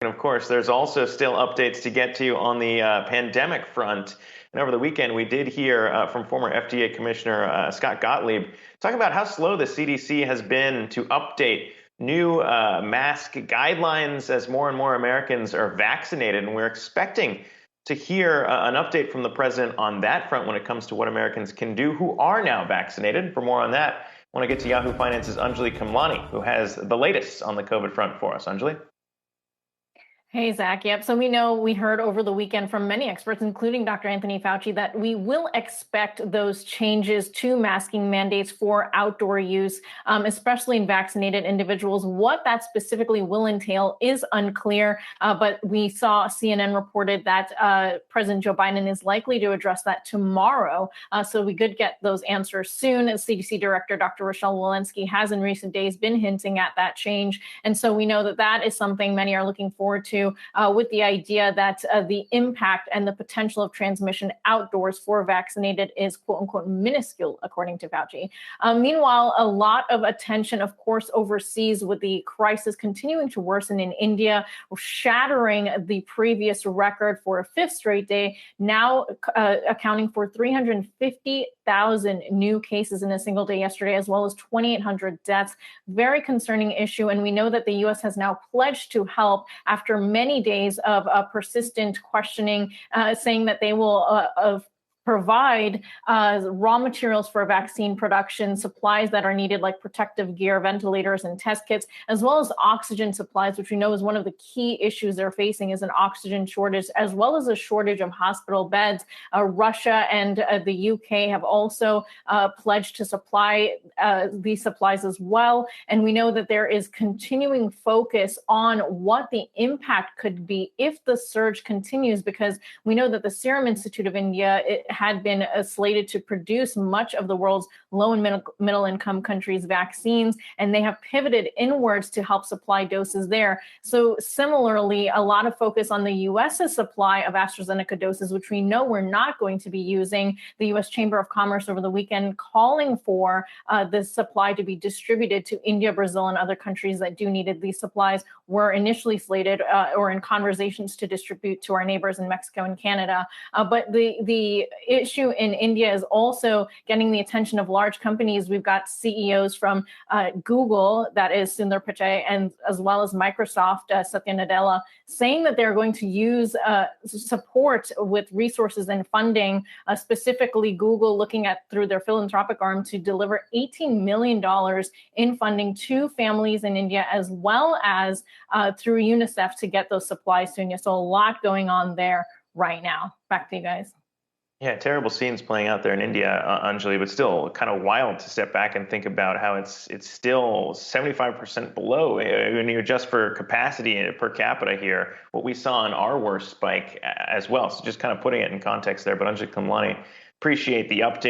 And of course, there's also still updates to get to on the pandemic front. And over the weekend, we did hear from former FDA Commissioner Scott Gottlieb talk about how slow the CDC has been to update new mask guidelines as more and more Americans are vaccinated. And we're expecting to hear an update from the president on that front when it comes to what Americans can do who are now vaccinated. For more on that, I want to get to Yahoo Finance's Anjalee Khemlani, who has the latest on the COVID front for us. Anjalee? Hey, Zach. Yep. So we heard over the weekend from many experts, including Dr. Anthony Fauci, that we will expect those changes to masking mandates for outdoor use, especially in vaccinated individuals. What that specifically will entail is unclear, but we saw CNN reported that President Joe Biden is likely to address that tomorrow. So we could get those answers soon. CDC Director Dr. Rochelle Walensky has in recent days been hinting at that change. And so we know that that is something many are looking forward to. With the idea that the impact and the potential of transmission outdoors for vaccinated is quote unquote minuscule, according to Fauci. Meanwhile, a lot of attention, of course, overseas with the crisis continuing to worsen in India, shattering the previous record for a fifth straight day, now accounting for 350,000 new cases in a single day yesterday, as well as 2,800 deaths. Very concerning issue. And we know that the U.S. has now pledged to help after many days of persistent questioning, saying that they will provide raw materials for vaccine production, supplies that are needed like protective gear, ventilators, and test kits, as well as oxygen supplies, which we know is one of the key issues they're facing is an oxygen shortage, as well as a shortage of hospital beds. Russia and the UK have also pledged to supply these supplies as well. And we know that there is continuing focus on what the impact could be if the surge continues, because we know that the Serum Institute of India had been slated to produce much of the world's low and middle income countries' vaccines, and they have pivoted inwards to help supply doses there. So similarly, a lot of focus on the U.S.'s supply of AstraZeneca doses, which we know we're not going to be using. The U.S. Chamber of Commerce over the weekend calling for the supply to be distributed to India, Brazil, and other countries that do needed these supplies were initially slated or in conversations to distribute to our neighbors in Mexico and Canada. But the issue in India is also getting the attention of large companies. We've got CEOs from Google, that is Sundar Pichai, and as well as Microsoft, Satya Nadella, saying that they're going to use support with resources and funding, specifically Google looking at through their philanthropic arm to deliver $18 million in funding to families in India, as well as through UNICEF to get those supplies to India. So a lot going on there right now. Back to you guys. Yeah, terrible scenes playing out there in India, Anjali, but still kind of wild to step back and think about how it's still 75% below when you adjust for capacity per capita here, what we saw in our worst spike as well. So just kind of putting it in context there. But Anjali Khemlani, appreciate the update.